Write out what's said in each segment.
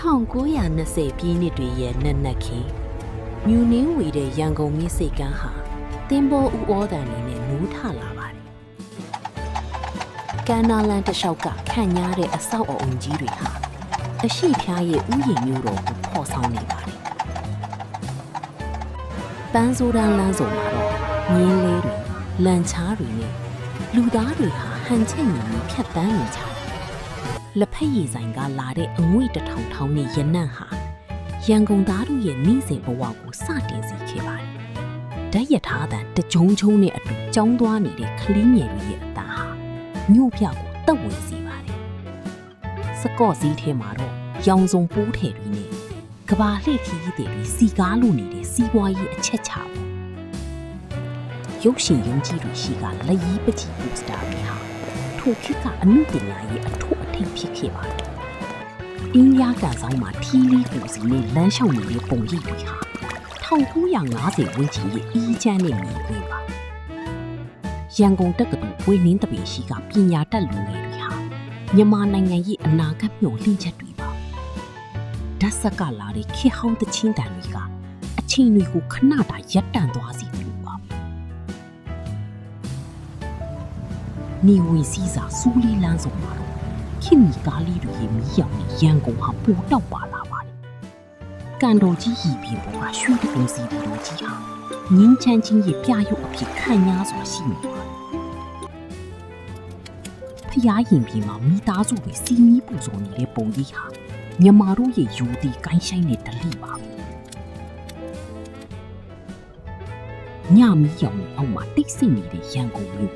1920ပြည့်နှစ်တွေရဲ့နက်နက်ခင်းမြူနင်းဝေတဲ့ရန်ကုန်မြစ်စိတ်ကမ်းဟာတင်ပေါ်ဦးဩတန်နေနဲ့နိုးထလာပါတယ်။ကမ်းနားလန်တစ်လျှောက်ကခန့်ညားတဲ့အဆောက်အအုံကြီးတွေဟာအရှိဖျားရဲ့ဥယျာဉ်မျိုးတော်ကိုဖော်ဆောင်နေပါတယ်။ပန်းစိုးတန်းလမ်းစုံမှာတော့မြင်းလေးတွေလန်ချားတွေနဲ့လူသားတွေဟာဟန်ချက်ညီဖြတ်တန်းနေကြတယ်။လက်ဖက်ရည်ဆိုင်ကလာတဲ့အငွေ့တစ်ထောင်ထောင်နဲ့ရနံ့ဟာရန်ကုန်သားတို့ရဲ့နေ့စဉ်ဘဝကိုစတင်စေခဲ့ပါတယ်။ဓာတ်ရထားတန်တကြုံချုံနဲ့အတူကြောင်းသွားနေတဲ့ကလေးငယ်တွေရဲ့အတန်ဟာမြို့ပြကိုတက်ဝင်စေပါတယ်။စကော့စည်းထဲမှာတော့ရောင်စုံပိုးထည်တွေနဲ့ကဘာလှည့်ခီးတွေစီကားလိုနေတဲ့စီးပွားရေးအချက်ချပေါ့။ရုပ်ရှင်ရုံးကြီးတွေရှိကလက်ရီးပတိပိုစတာတွေဟာထိုခေတ်ကအမှုပညာရဲ့အထွတ်အထိပ်ဖြစ်ခဲ့ပါတယ်။အင်းရကန်ဆောင်မှာထီးလေးကိုစီနဲ့လမ်းလျှောက်နေတဲ့ပုံရိပ်တွေဟာ1950ဝန်းကျင်ရဲ့အီးချမ်းတဲ့မြေတွေပါ။ရန်ကုန်တက္ကသိုလ်ဝင်းနှင်းတပင်ရှိကပညာတတ်လူငယ်တွေဟာမြန်မာနိုင်ငံရဲ့အနာဂတ်မျှော်လင့်ချက်တွေပါ။ဓာတ်ဆက်ကလာတဲ့ခေတ်ဟောင်းသချင်းတန်တွေကအချိန်တွေကိုခဏတာရပ်တန့်သွားစေတယ်လို့ပါပဲ။နေဝင်စည်းစာစူးလီလန်းစုံမှာတော့ခင်မီကားလေးတွေရဲ့မီးရောင်နဲ့ရန်ကုန်ဟာပိုတောက်ပါလာပါတယ်။ကန်တော်ကြီးရီပြင်ပေါ်ကရွှေတုံးစီတီတို့ကြီးဟာငင်းချမ်းချင်းရဲ့ပြရုပ်အဖြစ်ခန့်ညားစွာရှိနေပါတယ်။ဖျားရင်ပြင်မှာမိသားစုတွေစီမီးပူဇော်နေတဲ့ပုံကြီးဟာမြန်မာတို့ရဲ့ယူသည်ကိုင်းဆိုင်တဲ့ဓလိပါပဲ။ညမီးရောင်နဲ့အောက်မှာတိတ်ဆိတ်နေတဲ့ရန်ကုန်မြို့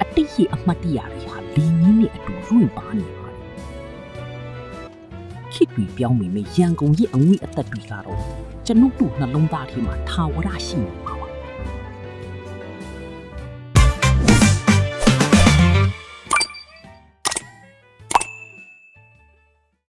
အတိတ်ရဲ့အမှတ်တရတွေဟာလင်းကြီးနဲ့အတူလွင့်ပါနေပါတယ်။ခေတ်တွေပြောင်းမိမယ်ရန်ကုန်ရဲ့အငွေ့အသက်တွေကတော့ကျွန်ုပ်တို့နှလုံးသားထဲမှာထာဝရရှိနေပါ